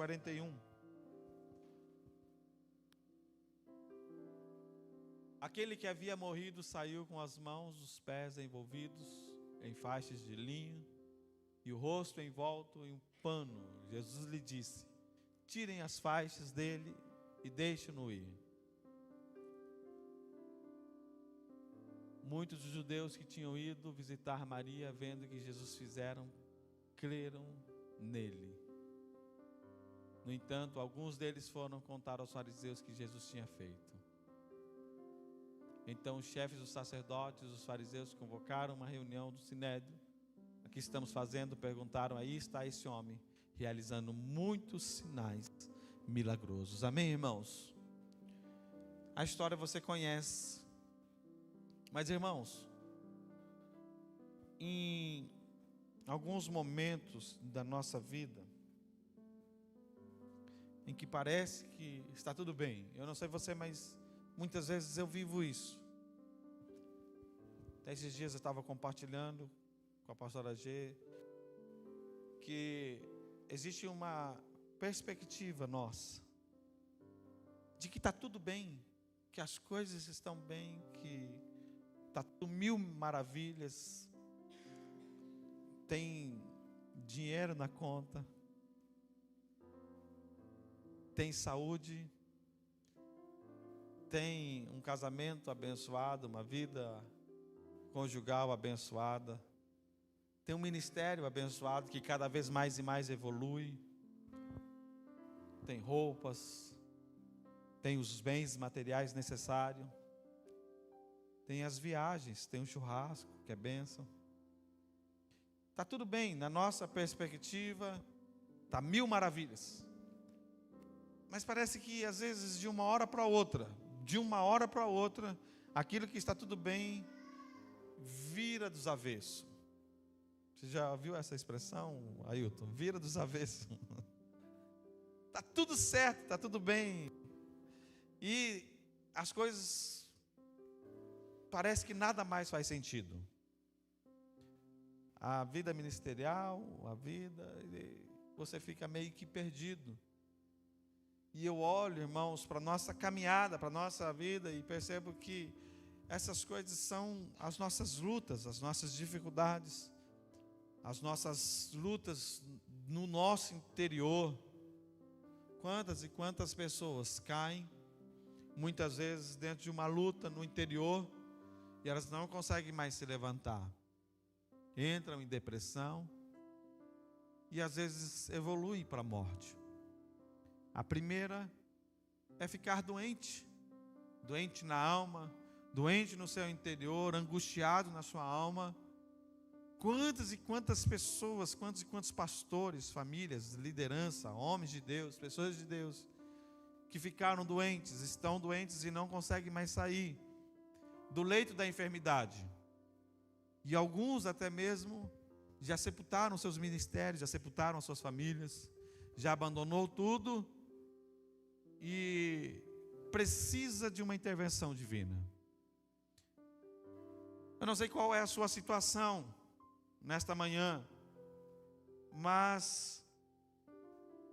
41. Aquele que havia morrido saiu com as mãos e os pés envolvidos em faixas de linho e o rosto envolto em um pano. Jesus lhe disse: tirem as faixas dele e deixem-no ir. Muitos dos judeus que tinham ido visitar Maria, vendo o que Jesus fizeram, creram nele. No entanto, alguns deles foram contar aos fariseus que Jesus tinha feito. Então os chefes dos sacerdotes e os fariseus convocaram uma reunião do Sinédrio. O que estamos fazendo? Perguntaram. Aí está esse homem, realizando muitos sinais milagrosos. Amém, irmãos? A história você conhece. Mas, irmãos, em alguns momentos da nossa vida, em que parece que está tudo bem. Eu não sei você, mas muitas vezes eu vivo isso. Até esses dias eu estava compartilhando com a pastora G que existe uma perspectiva nossa de que está tudo bem, que as coisas estão bem, que está tudo mil maravilhas, tem dinheiro na conta, tem saúde, tem um casamento abençoado, uma vida conjugal abençoada, tem um ministério abençoado que cada vez mais e mais evolui, tem roupas, tem os bens materiais necessários, tem as viagens, tem um churrasco que é bênção. Está tudo bem, na nossa perspectiva, está mil maravilhas. Mas parece que às vezes de uma hora para outra, aquilo que está tudo bem, vira dos avessos. Você já ouviu essa expressão, Ailton? Vira dos avessos. Está tudo certo, está tudo bem. E as coisas, parece que nada mais faz sentido. A vida ministerial, você fica meio que perdido. E eu olho, irmãos, para a nossa caminhada, para a nossa vida, e percebo que essas coisas são as nossas lutas, as nossas dificuldades, as nossas lutas no nosso interior. Quantas e quantas pessoas caem, muitas vezes dentro de uma luta no interior, e elas não conseguem mais se levantar. Entram em depressão e às vezes evoluem para a morte. A primeira é ficar doente, doente na alma, doente no seu interior, angustiado na sua alma. Quantas e quantas pessoas, quantos e quantos pastores, famílias, liderança, homens de Deus, pessoas de Deus, que ficaram doentes, estão doentes e não conseguem mais sair do leito da enfermidade. E alguns até mesmo já sepultaram seus ministérios, já sepultaram as suas famílias, já abandonou tudo e precisa de uma intervenção divina. Eu não sei qual é a sua situação nesta manhã, mas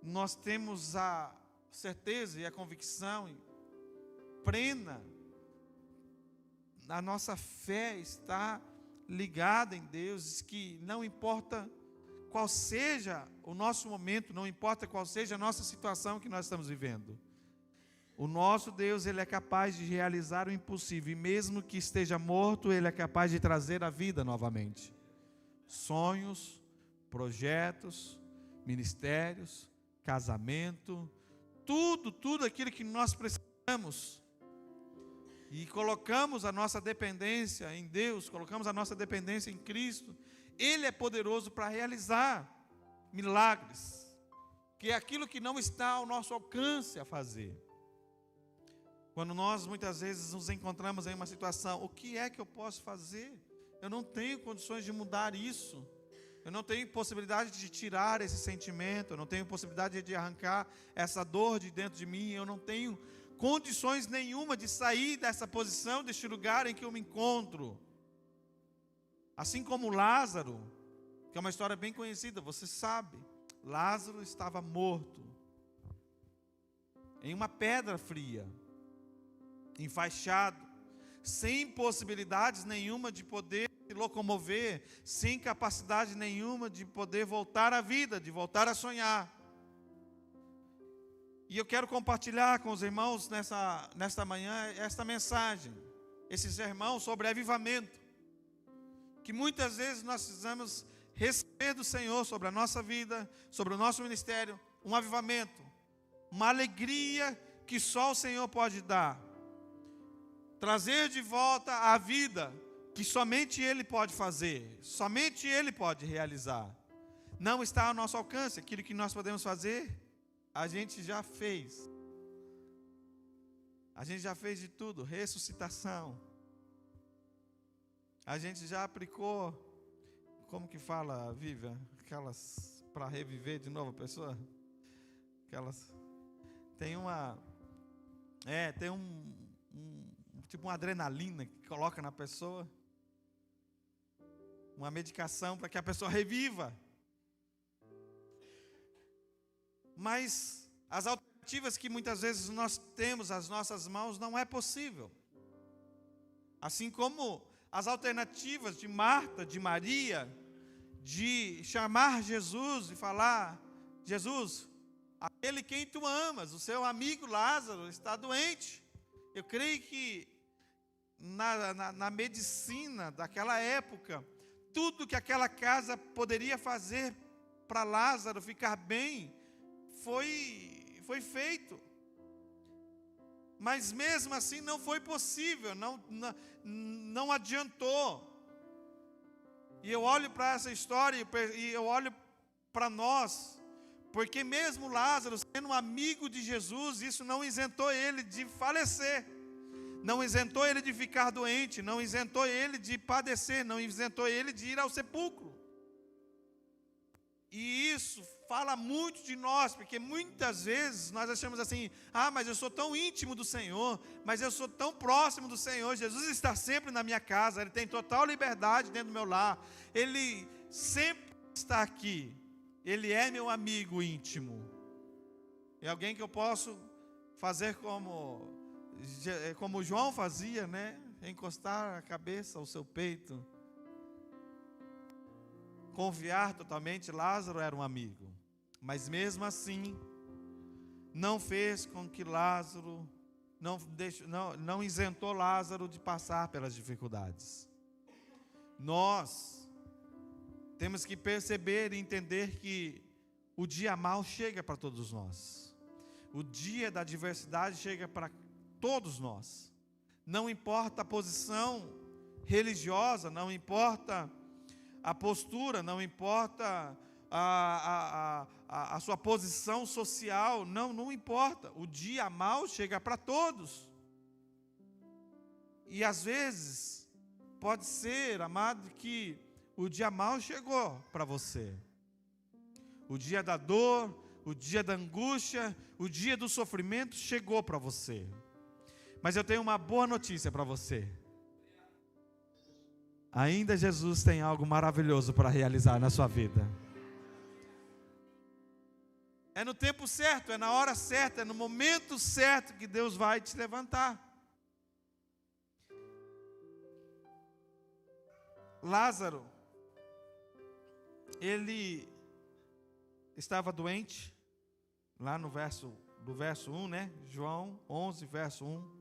nós temos a certeza e a convicção plena, a nossa fé está ligada em Deus, que não importa qual seja o nosso momento, não importa qual seja a nossa situação que nós estamos vivendo, o nosso Deus, Ele é capaz de realizar o impossível, e mesmo que esteja morto, Ele é capaz de trazer a vida novamente. Sonhos, projetos, ministérios, casamento, tudo aquilo que nós precisamos, e colocamos a nossa dependência em Deus, colocamos a nossa dependência em Cristo, Ele é poderoso para realizar milagres, que é aquilo que não está ao nosso alcance a fazer. Quando nós muitas vezes nos encontramos em uma situação, o que é que eu posso fazer? Eu não tenho condições de mudar isso, eu não tenho possibilidade de tirar esse sentimento, eu não tenho possibilidade de arrancar essa dor de dentro de mim, eu não tenho condições nenhuma de sair dessa posição, deste lugar em que eu me encontro. Assim como Lázaro, que é uma história bem conhecida, você sabe, Lázaro estava morto, em uma pedra fria, enfaixado, sem possibilidades nenhuma de poder se locomover, sem capacidade nenhuma de poder voltar à vida, de voltar a sonhar. E eu quero compartilhar com os irmãos nesta manhã esta mensagem, esse sermão sobre avivamento, que muitas vezes nós precisamos receber do Senhor sobre a nossa vida, sobre o nosso ministério, um avivamento, uma alegria que só o Senhor pode dar, trazer de volta a vida que somente Ele pode fazer, somente Ele pode realizar. Não está ao nosso alcance. Aquilo que nós podemos fazer, a gente já fez. A gente já fez de tudo, ressuscitação. A gente já aplicou, como que fala, Vivian? Aquelas, para reviver de novo a pessoa? Aquelas, tem tipo uma adrenalina que coloca na pessoa, uma medicação para que a pessoa reviva. Mas as alternativas que muitas vezes nós temos às nossas mãos não é possível. Assim como as alternativas de Marta, de Maria, de chamar Jesus e falar: Jesus, aquele quem tu amas, o seu amigo Lázaro está doente. Eu creio que na medicina daquela época, tudo que aquela casa poderia fazer para Lázaro ficar bem, foi feito. Mas mesmo assim não foi possível, não adiantou. E eu olho para essa história e eu olho para nós, porque mesmo Lázaro sendo um amigo de Jesus, isso não isentou ele de falecer, não isentou ele de ficar doente, não isentou ele de padecer, não isentou ele de ir ao sepulcro. E isso fala muito de nós, porque muitas vezes nós achamos assim: mas eu sou tão íntimo do Senhor, mas eu sou tão próximo do Senhor, Jesus está sempre na minha casa, Ele tem total liberdade dentro do meu lar, Ele sempre está aqui, Ele é meu amigo íntimo. É alguém que eu posso fazer como João fazia, né? Encostar a cabeça ao seu peito, confiar totalmente. Lázaro era um amigo, mas mesmo assim não fez com que Lázaro, não isentou Lázaro de passar pelas dificuldades. Nós temos que perceber e entender que o dia mau chega para todos nós, o dia da adversidade chega para todos nós, não importa a posição religiosa, não importa a postura, não importa a sua posição social, não importa, o dia mau chega para todos. E às vezes pode ser, amado, que o dia mau chegou para você, o dia da dor, o dia da angústia, o dia do sofrimento chegou para você. Mas eu tenho uma boa notícia para você: ainda Jesus tem algo maravilhoso para realizar na sua vida. É no tempo certo, é na hora certa, é no momento certo que Deus vai te levantar. Lázaro, ele estava doente, lá no verso 1, né? João 11, verso 1.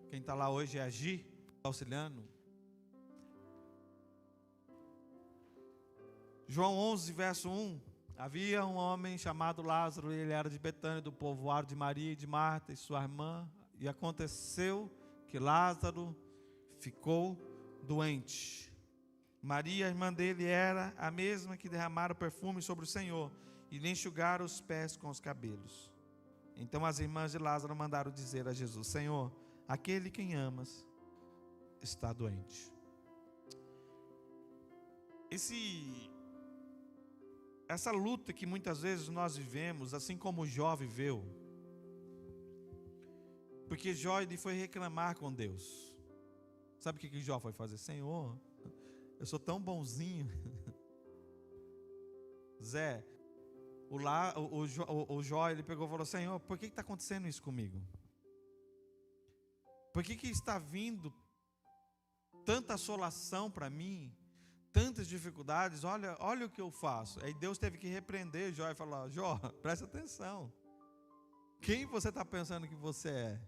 Quem está lá hoje é a Gi, auxiliando. João 11, verso 1. Havia um homem chamado Lázaro, ele era de Betânia, do povoado de Maria e de Marta e sua irmã. E aconteceu que Lázaro ficou doente. Maria, a irmã dele, era a mesma que derramara o perfume sobre o Senhor e lhe enxugara os pés com os cabelos. Então as irmãs de Lázaro mandaram dizer a Jesus: Senhor, aquele quem amas está doente. Essa luta que muitas vezes nós vivemos, assim como Jó viveu, porque Jó ele foi reclamar com Deus. Sabe o que Jó foi fazer? Senhor, eu sou tão bonzinho. Zé, o Jó, ele pegou e falou: Senhor, por que está acontecendo isso comigo? Por que está vindo tanta assolação para mim, tantas dificuldades? Olha o que eu faço. Aí Deus teve que repreender Jó e falar: Jó, presta atenção. Quem você está pensando que você é?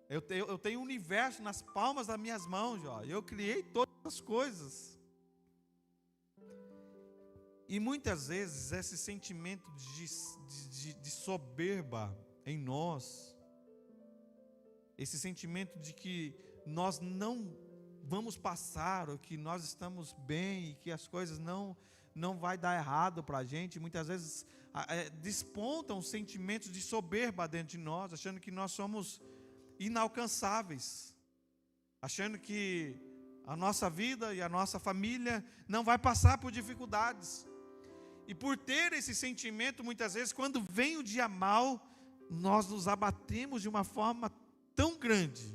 Eu tenho o universo nas palmas das minhas mãos, Jó. Eu criei todas as coisas. E muitas vezes esse sentimento de soberba em nós, esse sentimento de que nós não vamos passar, ou que nós estamos bem, e que as coisas não vai dar errado para a gente, muitas vezes despontam sentimentos de soberba dentro de nós, achando que nós somos inalcançáveis, achando que a nossa vida e a nossa família não vai passar por dificuldades. E por ter esse sentimento, muitas vezes, quando vem o dia mau, nós nos abatemos de uma forma tão grande,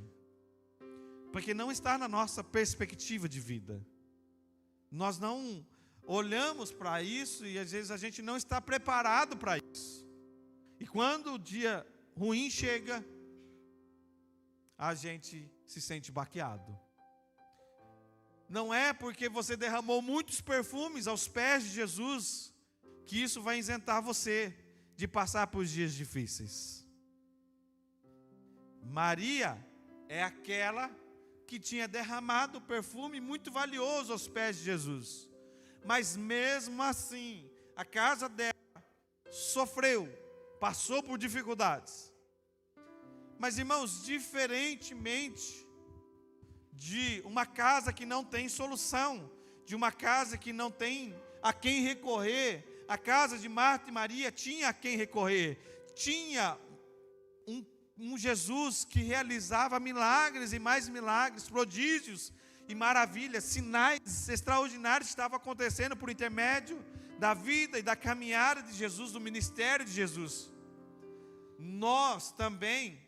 porque não está na nossa perspectiva de vida. Nós não olhamos para isso e às vezes a gente não está preparado para isso. E quando o dia ruim chega, a gente se sente baqueado. Não é porque você derramou muitos perfumes aos pés de Jesus que isso vai isentar você de passar por dias difíceis. Maria é aquela que tinha derramado perfume muito valioso aos pés de Jesus. Mas mesmo assim, a casa dela sofreu, passou por dificuldades. Mas, irmãos, diferentemente de uma casa que não tem solução, de uma casa que não tem a quem recorrer, a casa de Marta e Maria tinha a quem recorrer, tinha um Jesus que realizava milagres e mais milagres, prodígios e maravilhas, sinais extraordinários estavam acontecendo por intermédio da vida e da caminhada de Jesus, do ministério de Jesus. Nós também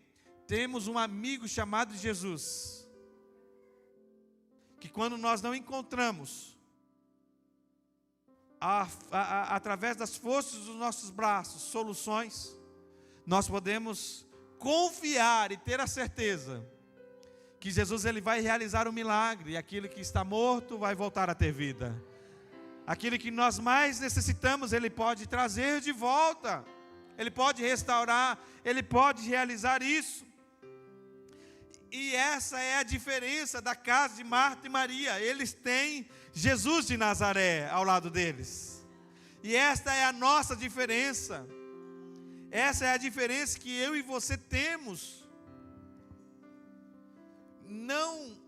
temos um amigo chamado Jesus, que quando nós não encontramos, através das forças dos nossos braços, soluções, nós podemos confiar e ter a certeza que Jesus ele vai realizar um milagre, e aquilo que está morto vai voltar a ter vida. Aquilo que nós mais necessitamos, Ele pode trazer de volta, Ele pode restaurar, Ele pode realizar isso. E essa é a diferença da casa de Marta e Maria. Eles têm Jesus de Nazaré ao lado deles. E esta é a nossa diferença. Essa é a diferença que eu e você temos. Não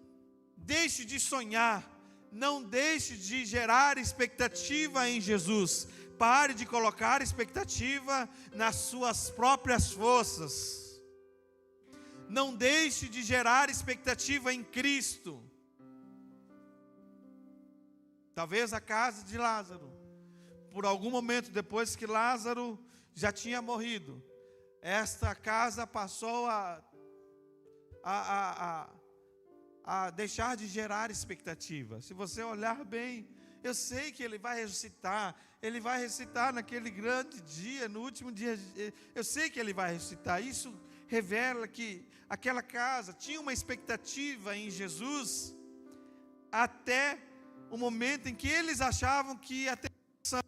deixe de sonhar. Não deixe de gerar expectativa em Jesus. Pare de colocar expectativa nas suas próprias forças. Não deixe de gerar expectativa em Cristo. Talvez a casa de Lázaro, por algum momento depois que Lázaro já tinha morrido, esta casa passou a deixar de gerar expectativa. Se você olhar bem, eu sei que ele vai ressuscitar naquele grande dia, no último dia, eu sei que ele vai ressuscitar. Isso revela que aquela casa tinha uma expectativa em Jesus, até o momento em que eles achavam que ia ter solução.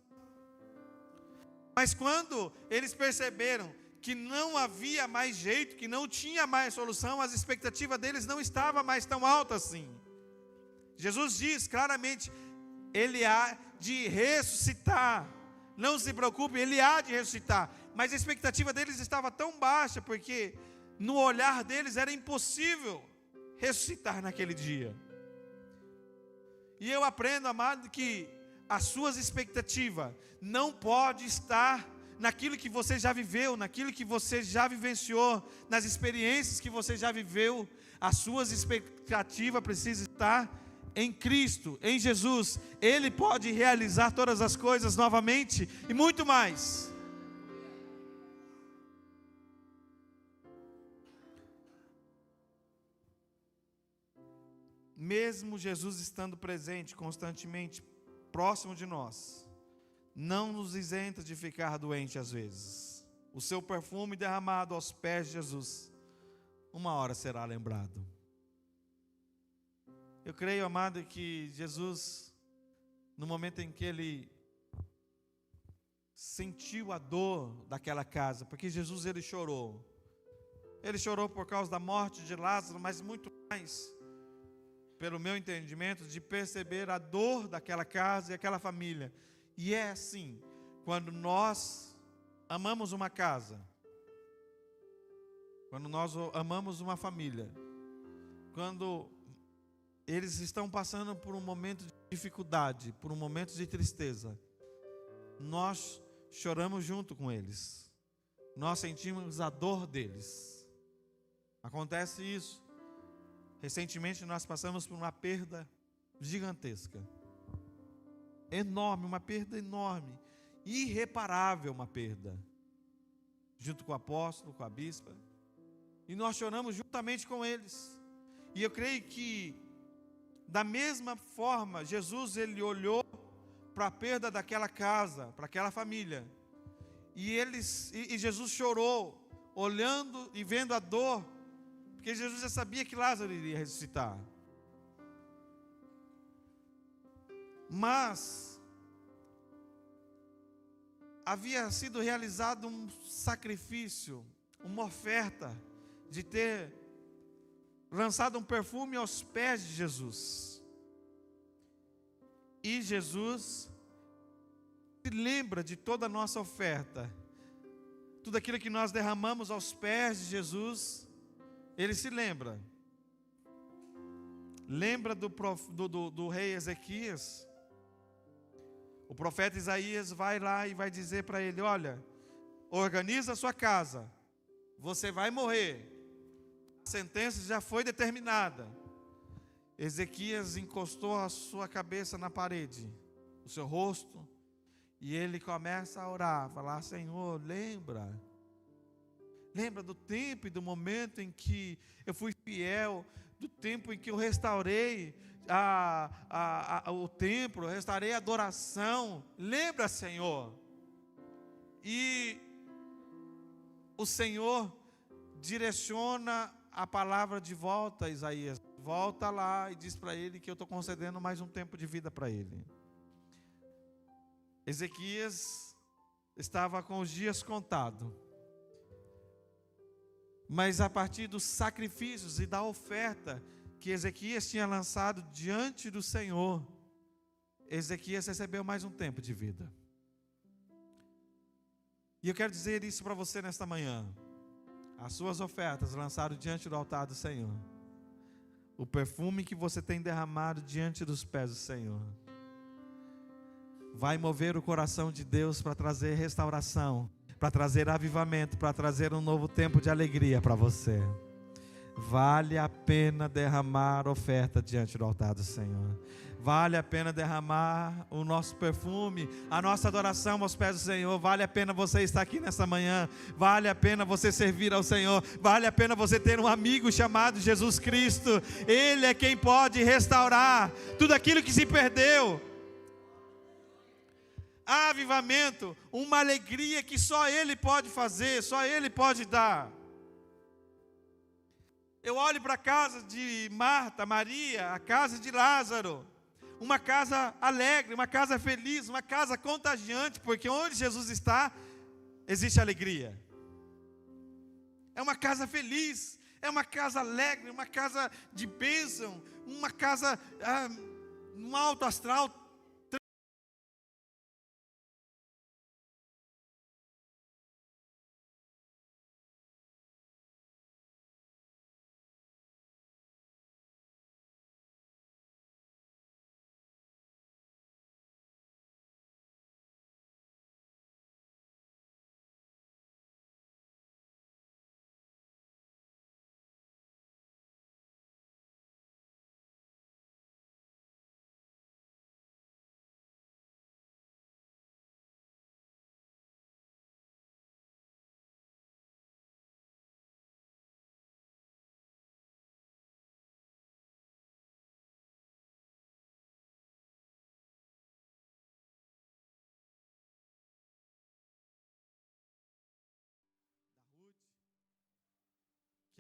Mas quando eles perceberam que não havia mais jeito, que não tinha mais solução, as expectativas deles não estavam mais tão altas assim. Jesus diz claramente: Ele há de ressuscitar. Não se preocupe, Ele há de ressuscitar. Mas a expectativa deles estava tão baixa, porque no olhar deles era impossível ressuscitar naquele dia. E eu aprendo, amado, que as suas expectativas não podem estar naquilo que você já viveu, naquilo que você já vivenciou, nas experiências que você já viveu. As suas expectativas precisam estar em Cristo, em Jesus. Ele pode realizar todas as coisas novamente e muito mais. Mesmo Jesus estando presente constantemente próximo de nós, não nos isenta de ficar doente às vezes. O seu perfume derramado aos pés de Jesus, uma hora será lembrado. Eu creio, amado, que Jesus, no momento em que Ele sentiu a dor daquela casa, porque Jesus, Ele chorou. Ele chorou por causa da morte de Lázaro, mas muito mais, pelo meu entendimento, de perceber a dor daquela casa e aquela família. E é assim, quando nós amamos uma casa, quando nós amamos uma família, quando eles estão passando por um momento de dificuldade, por um momento de tristeza, nós choramos junto com eles, nós sentimos a dor deles. Acontece isso. Recentemente nós passamos por uma perda gigantesca, enorme, uma perda enorme, irreparável uma perda, junto com o apóstolo, com a bispa, e nós choramos juntamente com eles. E eu creio que da mesma forma Jesus, Ele olhou para a perda daquela casa, para aquela família, e Jesus chorou, olhando e vendo a dor, porque Jesus já sabia que Lázaro iria ressuscitar. Mas havia sido realizado um sacrifício, uma oferta, de ter lançado um perfume aos pés de Jesus. E Jesus se lembra de toda a nossa oferta, tudo aquilo que nós derramamos aos pés de Jesus. Ele se lembra. Lembra do rei Ezequias. O profeta Isaías vai lá e vai dizer para ele: olha, organiza a sua casa, você vai morrer, a sentença já foi determinada. Ezequias encostou a sua cabeça na parede, o seu rosto, e ele começa a orar, falar: Senhor, lembra do tempo e do momento em que eu fui fiel, do tempo em que eu restaurei o templo, restaurei a adoração. Lembra, Senhor. E o Senhor direciona a palavra de volta a Isaías. Volta lá e diz para ele que eu estou concedendo mais um tempo de vida para ele. Ezequias estava com os dias contados. Mas a partir dos sacrifícios e da oferta que Ezequias tinha lançado diante do Senhor, Ezequias recebeu mais um tempo de vida. E eu quero dizer isso para você nesta manhã. As suas ofertas lançadas diante do altar do Senhor, o perfume que você tem derramado diante dos pés do Senhor, vai mover o coração de Deus para trazer restauração, para trazer avivamento, para trazer um novo tempo de alegria para você. Vale a pena derramar oferta diante do altar do Senhor. Vale a pena derramar o nosso perfume, a nossa adoração aos pés do Senhor. Vale a pena você estar aqui nessa manhã. Vale a pena você servir ao Senhor. Vale a pena você ter um amigo chamado Jesus Cristo. Ele é quem pode restaurar tudo aquilo que se perdeu. Avivamento, uma alegria que só Ele pode fazer, só Ele pode dar. Eu olho para a casa de Marta, Maria, a casa de Lázaro, uma casa alegre, uma casa feliz, uma casa contagiante, porque onde Jesus está, existe alegria. É uma casa feliz, é uma casa alegre, uma casa de bênção, uma casa um alto astral,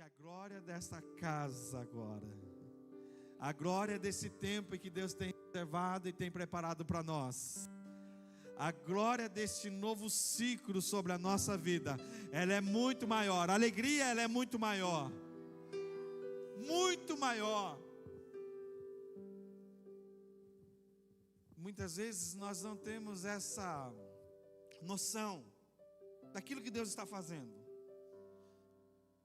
que a glória dessa casa agora, a glória desse tempo que Deus tem reservado e tem preparado para nós, a glória deste novo ciclo sobre a nossa vida, ela é muito maior. A alegria, ela é muito maior. Muito maior. Muitas vezes nós não temos essa noção daquilo que Deus está fazendo.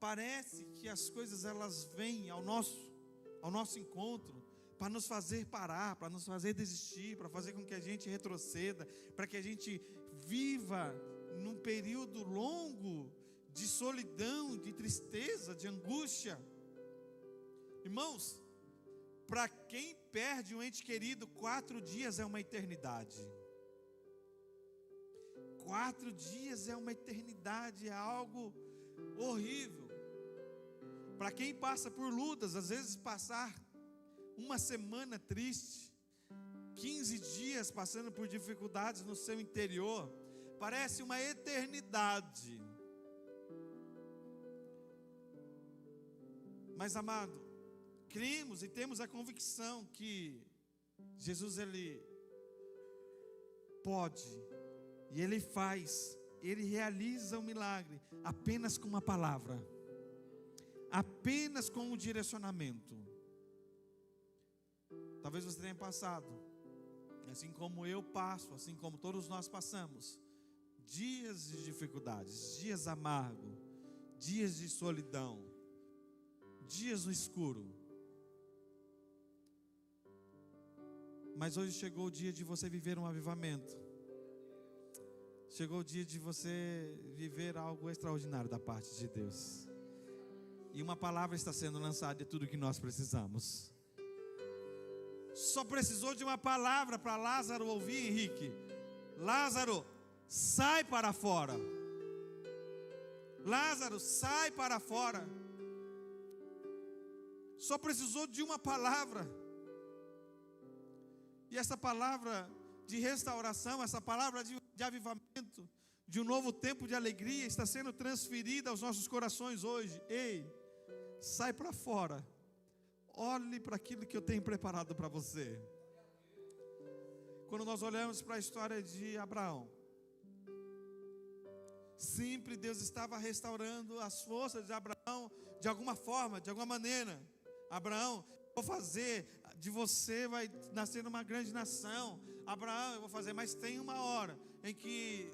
Parece que as coisas elas vêm ao nosso encontro para nos fazer parar, para nos fazer desistir, para fazer com que a gente retroceda, para que a gente viva num período longo de solidão, de tristeza, de angústia. Irmãos, para quem perde um ente querido, 4 dias é uma eternidade. 4 dias é uma eternidade, é algo horrível. Para quem passa por lutas, às vezes passar uma semana triste, 15 dias passando por dificuldades no seu interior, parece uma eternidade. Mas, amado, cremos e temos a convicção que Jesus, Ele pode, e Ele faz, Ele realiza o milagre apenas com uma palavra, apenas com um direcionamento. Talvez você tenha passado, assim como eu passo, assim como todos nós passamos, dias de dificuldades, dias amargos, dias de solidão, dias no escuro. Mas hoje chegou o dia de você viver um avivamento. Chegou o dia de você viver algo extraordinário da parte de Deus. E uma palavra está sendo lançada, é tudo que nós precisamos. Só precisou de uma palavra para Lázaro ouvir, Henrique. Lázaro, sai para fora. Lázaro, sai para fora. Só precisou de uma palavra. E essa palavra de restauração, essa palavra de avivamento, de um novo tempo de alegria, está sendo transferida aos nossos corações hoje. Ei, sai para fora. Olhe para aquilo que eu tenho preparado para você. Quando nós olhamos para a história de Abraão, sempre Deus estava restaurando as forças de Abraão, de alguma forma, de alguma maneira. Abraão, vou fazer, de você vai nascer uma grande nação. Abraão, eu vou fazer, mas tem uma hora em que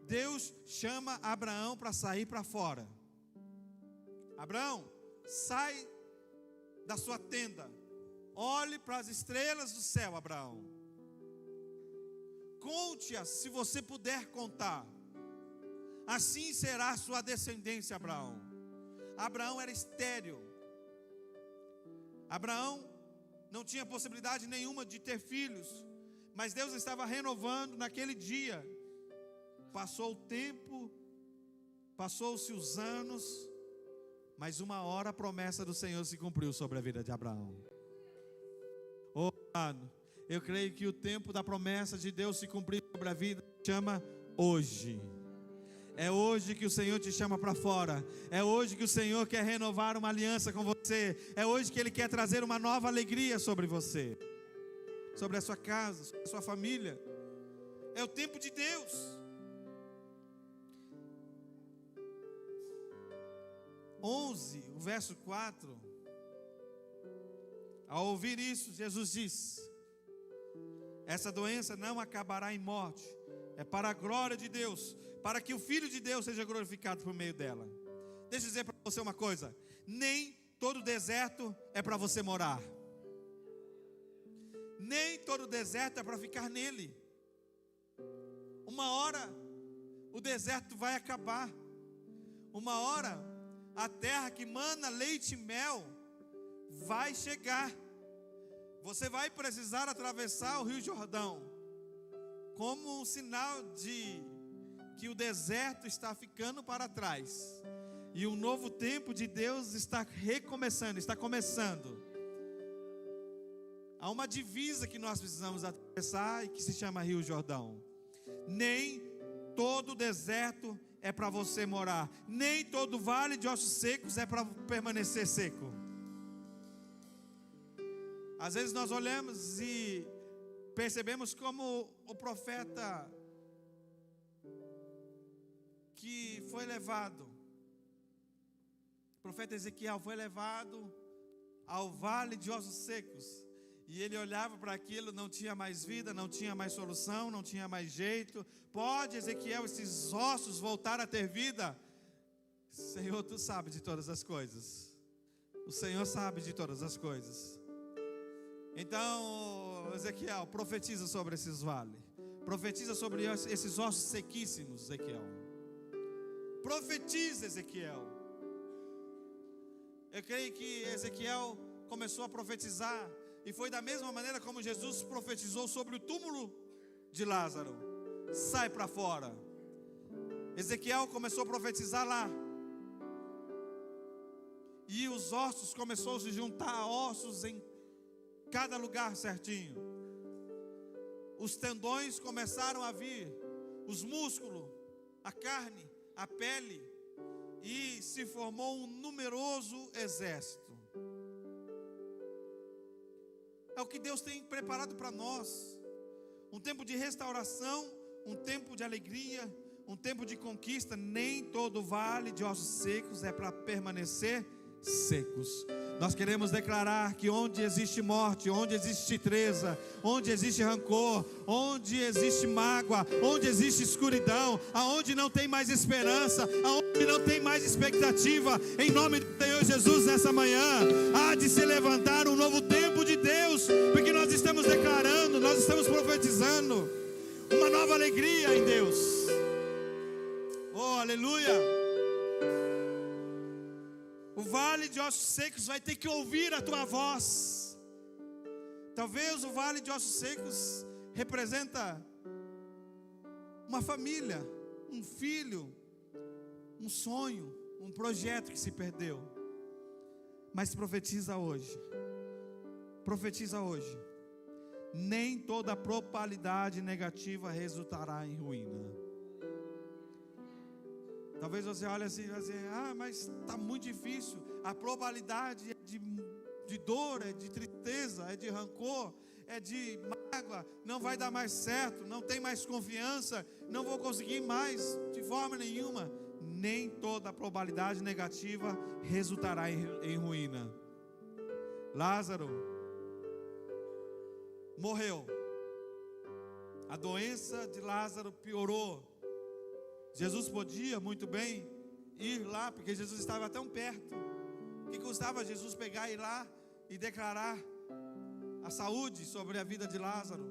Deus chama Abraão para sair para fora. Abraão, sai da sua tenda, olhe para as estrelas do céu, Abraão. Conte-as se você puder contar. Assim será a sua descendência, Abraão. Abraão era estéril. Abraão não tinha possibilidade nenhuma de ter filhos, mas Deus estava renovando naquele dia. Passou o tempo, passou-se os anos, mas uma hora a promessa do Senhor se cumpriu sobre a vida de Abraão. Oh, mano, eu creio que o tempo da promessa de Deus se cumprir sobre a vida chama hoje. É hoje que o Senhor te chama para fora. É hoje que o Senhor quer renovar uma aliança com você. É hoje que Ele quer trazer uma nova alegria sobre você, sobre a sua casa, sobre a sua família. É o tempo de Deus. O verso 4. Ao ouvir isso, Jesus diz: essa doença não acabará em morte, é para a glória de Deus, para que o Filho de Deus seja glorificado por meio dela. Deixa eu dizer para você uma coisa: nem todo deserto é para você morar, nem todo deserto é para ficar nele. Uma hora o deserto vai acabar. Uma hora a terra que mana leite e mel vai chegar. Você vai precisar atravessar o Rio Jordão, como um sinal de que o deserto está ficando para trás, e um novo tempo de Deus está recomeçando, está começando. Há uma divisa que nós precisamos atravessar e que se chama Rio Jordão. Nem todo deserto é para você morar. Nem todo vale de ossos secos é para permanecer seco. Às vezes nós olhamos e percebemos como o profeta que foi levado, o profeta Ezequiel foi levado ao vale de ossos secos, e ele olhava para aquilo, não tinha mais vida, não tinha mais solução, não tinha mais jeito. Pode, Ezequiel, esses ossos voltar a ter vida? Senhor, tu sabes de todas as coisas. O Senhor sabe de todas as coisas. Então, Ezequiel, profetiza sobre esses vales. Profetiza sobre esses ossos sequíssimos, Ezequiel. Profetiza, Ezequiel. Eu creio que Ezequiel começou a profetizar, e foi da mesma maneira como Jesus profetizou sobre o túmulo de Lázaro: sai para fora. Ezequiel começou a profetizar lá, e os ossos começaram a se juntar, ossos em cada lugar certinho. Os tendões começaram a vir, os músculos, a carne, a pele, e se formou um numeroso exército. É o que Deus tem preparado para nós: um tempo de restauração, um tempo de alegria, um tempo de conquista. Nem todo vale de ossos secos é para permanecer secos. Nós queremos declarar que onde existe morte, onde existe tristeza, onde existe rancor, onde existe mágoa, onde existe escuridão, aonde não tem mais esperança, aonde não tem mais expectativa, em nome do Senhor Jesus, nessa manhã há de se levantar um novo tempo de Deus, porque nós estamos declarando, nós estamos profetizando uma nova alegria em Deus. Oh, aleluia! O vale de ossos secos vai ter que ouvir a tua voz. Talvez o vale de ossos secos representa uma família, um filho, um sonho, um projeto que se perdeu. Mas profetiza hoje. Profetiza hoje. Nem toda probabilidade negativa resultará em ruína. Talvez você olhe assim e vai dizer: mas está muito difícil. A probabilidade é de dor, é de tristeza, é de rancor, é de mágoa. Não vai dar mais certo, não tem mais confiança, não vou conseguir mais de forma nenhuma. Nem toda probabilidade negativa resultará em ruína. Lázaro morreu. A doença de Lázaro piorou. Jesus podia muito bem ir lá, porque Jesus estava tão perto. O que custava Jesus pegar e ir lá e declarar a saúde sobre a vida de Lázaro?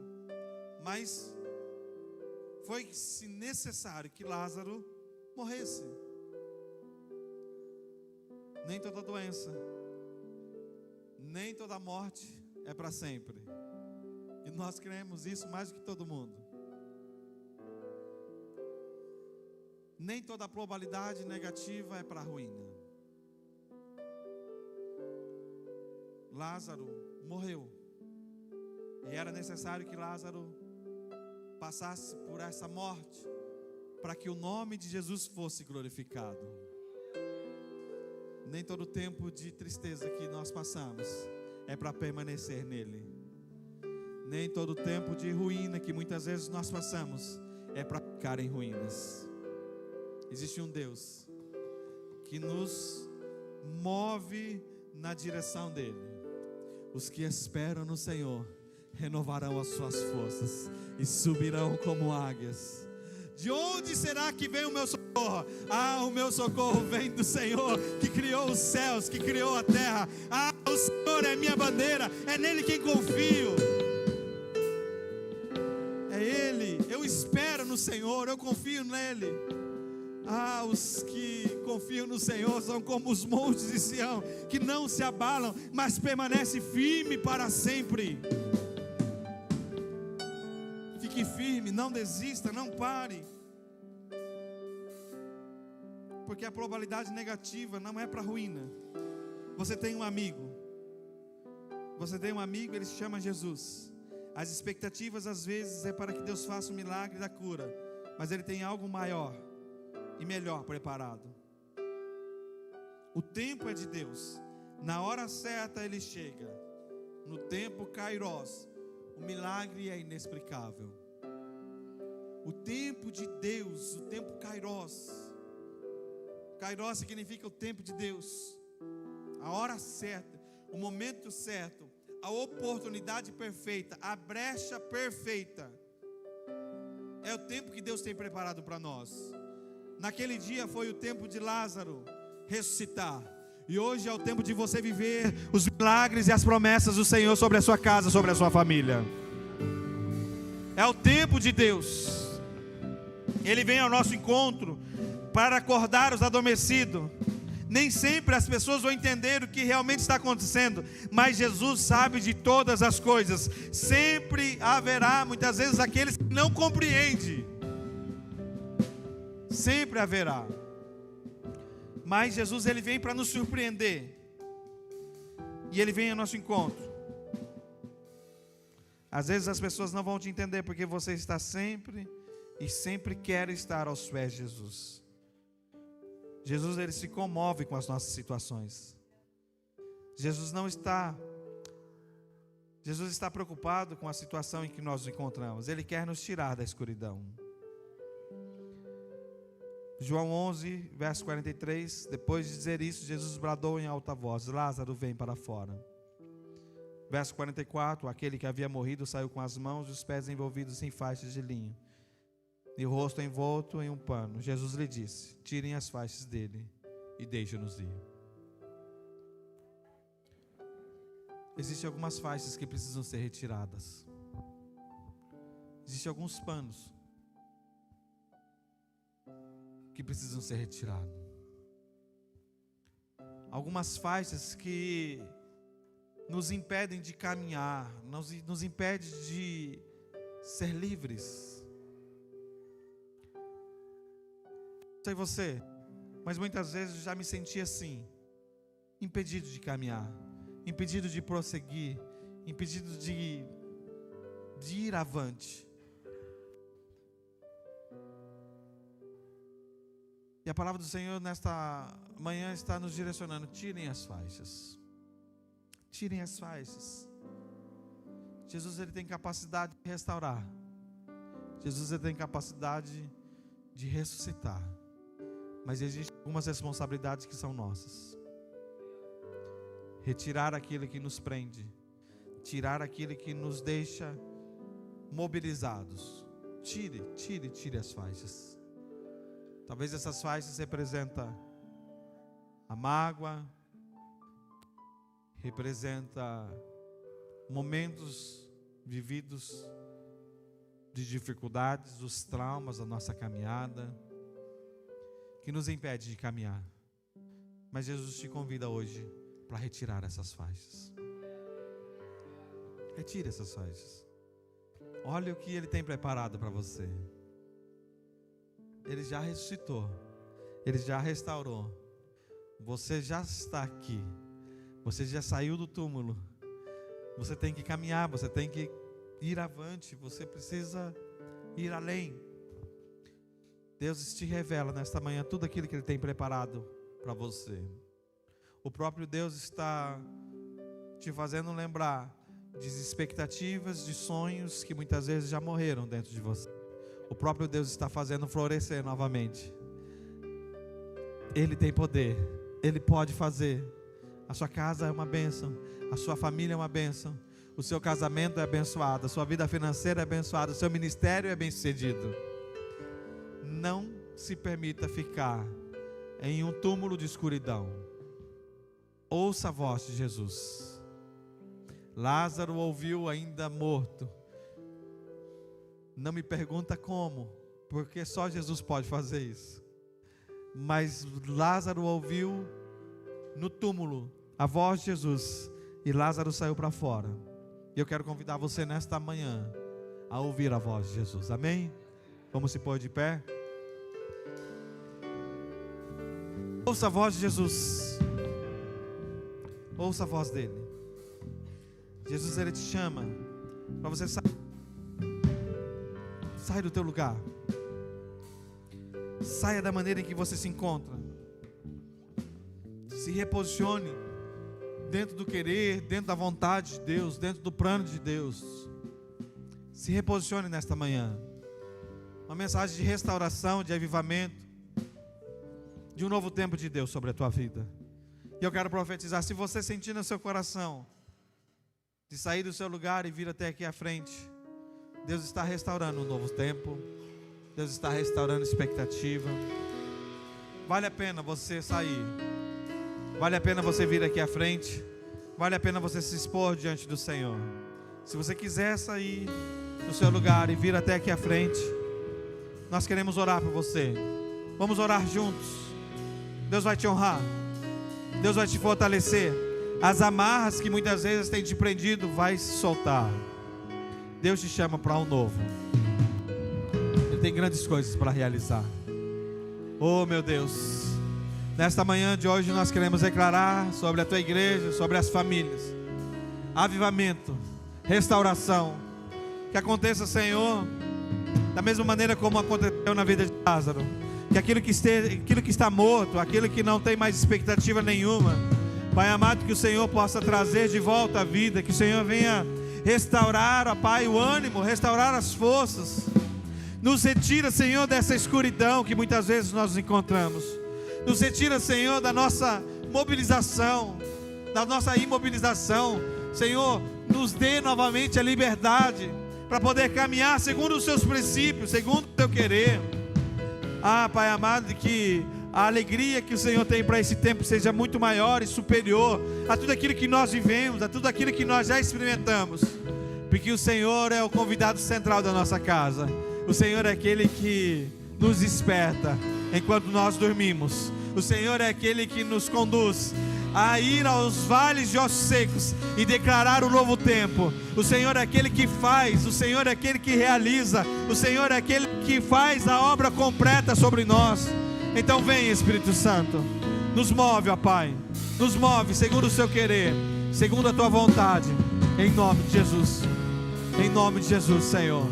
Mas foi-se necessário que Lázaro morresse. Nem toda doença, nem toda morte é para sempre. E nós cremos isso mais do que todo mundo. Nem toda probabilidade negativa é para a ruína. Lázaro morreu, e era necessário que Lázaro passasse por essa morte, para que o nome de Jesus fosse glorificado. Nem todo tempo de tristeza que nós passamos é para permanecer nele. Nem todo tempo de ruína que muitas vezes nós passamos é para ficar em ruínas. Existe um Deus que nos move na direção dele. Os que esperam no Senhor renovarão as suas forças e subirão como águias. De onde será que vem o meu socorro? O meu socorro vem do Senhor, que criou os céus, que criou a terra. O Senhor é minha bandeira, é nele quem confio. É Ele, eu espero no Senhor, eu confio nele. Os que confiam no Senhor são como os montes de Sião, que não se abalam, mas permanece firme para sempre. Fique firme, não desista, não pare. Porque a probabilidade negativa não é para ruína. Você tem um amigo. Ele se chama Jesus. As expectativas às vezes é para que Deus faça um milagre da cura, mas Ele tem algo maior. e melhor preparado. O tempo é de Deus. Na hora certa Ele chega. No tempo Kairos, o milagre é inexplicável. O tempo de Deus, o tempo Kairos. Kairos significa o tempo de Deus. A hora certa, o momento certo, a oportunidade perfeita, a brecha perfeita. É o tempo que Deus tem preparado para nós. Naquele dia foi o tempo de Lázaro ressuscitar. E hoje é o tempo de você viver os milagres e as promessas do Senhor sobre a sua casa, sobre a sua família. É o tempo de Deus. Ele vem ao nosso encontro para acordar os adormecidos. Nem sempre as pessoas vão entender o que realmente está acontecendo, mas Jesus sabe de todas as coisas. Sempre haverá, muitas vezes, aqueles que não compreendem. Sempre haverá. Mas Jesus, Ele vem para nos surpreender. E Ele vem ao nosso encontro. Às vezes as pessoas não vão te entender, porque você está sempre e sempre quer estar aos pés de Jesus. Jesus, Ele se comove com as nossas situações. Jesus está preocupado com a situação em que nós nos encontramos. Ele quer nos tirar da escuridão. João 11, verso 43, depois de dizer isso, Jesus bradou em alta voz: Lázaro, vem para fora. Verso 44, aquele que havia morrido saiu com as mãos e os pés envolvidos em faixas de linho, e o rosto envolto em um pano. Jesus lhe disse: tirem as faixas dele e deixem-nos ir. Existem algumas faixas que precisam ser retiradas. Existem alguns panos que precisam ser retirados. Algumas faixas que nos impedem de caminhar, nos impedem de ser livres. Não sei você, mas muitas vezes eu já me senti assim, impedido de caminhar, impedido de prosseguir, impedido de ir avante. E a palavra do Senhor nesta manhã está nos direcionando: tirem as faixas. Tirem as faixas. Jesus, Ele tem capacidade de restaurar. Jesus, Ele tem capacidade de ressuscitar. Mas existem algumas responsabilidades que são nossas. Retirar aquilo que nos prende. Tirar aquilo que nos deixa mobilizados. Tire as faixas. Talvez essas faixas representam a mágoa, representa momentos vividos de dificuldades, os traumas da nossa caminhada, que nos impede de caminhar. Mas Jesus te convida hoje para retirar essas faixas. Retire essas faixas. Olha o que Ele tem preparado para você. Ele já ressuscitou. Ele já restaurou. Você já está aqui. Você já saiu do túmulo. Você tem que caminhar, você tem que ir avante, você precisa ir além. Deus te revela nesta manhã tudo aquilo que Ele tem preparado para você. O próprio Deus está te fazendo lembrar de expectativas, de sonhos que muitas vezes já morreram dentro de você. O próprio Deus está fazendo florescer novamente. Ele tem poder, Ele pode fazer. A sua casa é uma bênção, a sua família é uma bênção, o seu casamento é abençoado, a sua vida financeira é abençoada, o seu ministério é bem-sucedido. Não se permita ficar em um túmulo de escuridão. Ouça a voz de Jesus. Lázaro ouviu ainda morto. Não me pergunta como, porque só Jesus pode fazer isso. Mas Lázaro ouviu no túmulo a voz de Jesus, e Lázaro saiu para fora. E eu quero convidar você nesta manhã a ouvir a voz de Jesus, amém? Vamos se pôr de pé. Ouça a voz de Jesus. Ouça a voz dele. Jesus, Ele te chama para você sair do teu lugar. Saia da maneira em que você se encontra. Se reposicione dentro do querer, dentro da vontade de Deus, dentro do plano de Deus. Se reposicione nesta manhã. Uma mensagem de restauração, de avivamento, de um novo tempo de Deus sobre a tua vida. E eu quero profetizar, se você sentir no seu coração de sair do seu lugar e vir até aqui à frente, Deus está restaurando um novo tempo. Deus está restaurando expectativa. Vale a pena você sair. Vale a pena você vir aqui à frente. Vale a pena você se expor diante do Senhor. Se você quiser sair do seu lugar e vir até aqui à frente, nós queremos orar por você. Vamos orar juntos. Deus vai te honrar. Deus vai te fortalecer. As amarras que muitas vezes têm te prendido vai se soltar. Deus te chama para um novo. Ele tem grandes coisas para realizar. Oh meu Deus, nesta manhã de hoje nós queremos declarar sobre a tua igreja, sobre as famílias, avivamento, restauração. Que aconteça, Senhor, da mesma maneira como aconteceu na vida de Lázaro. Que aquilo que está morto, aquilo que não tem mais expectativa nenhuma, Pai amado, que o Senhor possa trazer de volta a vida. Que o Senhor venha restaurar, ó Pai, o ânimo, restaurar as forças. Nos retira, Senhor, dessa escuridão que muitas vezes nós encontramos. Nos retira, Senhor, da nossa mobilização, da nossa imobilização. Senhor, nos dê novamente a liberdade para poder caminhar segundo os seus princípios, segundo o teu querer. Ah, Pai amado, que a alegria que o Senhor tem para esse tempo seja muito maior e superior a tudo aquilo que nós vivemos, a tudo aquilo que nós já experimentamos. Porque o Senhor é o convidado central da nossa casa. O Senhor é aquele que nos desperta enquanto nós dormimos. O Senhor é aquele que nos conduz a ir aos vales de ossos secos e declarar um novo tempo. O Senhor é aquele que faz, o Senhor é aquele que realiza, o Senhor é aquele que faz a obra completa sobre nós. Então vem, Espírito Santo, nos move, ó Pai, nos move segundo o seu querer, segundo a tua vontade, em nome de Jesus. Em nome de Jesus, Senhor,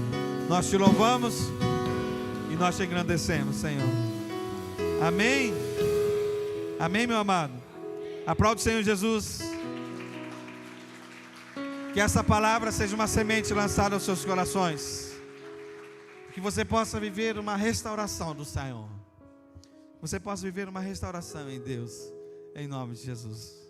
nós te louvamos e nós te engrandecemos, Senhor. Amém. Amém, meu amado. Aplaude o Senhor Jesus. Que essa palavra seja uma semente lançada aos seus corações. Que você possa viver uma restauração do Senhor. Você possa viver uma restauração em Deus. Em nome de Jesus.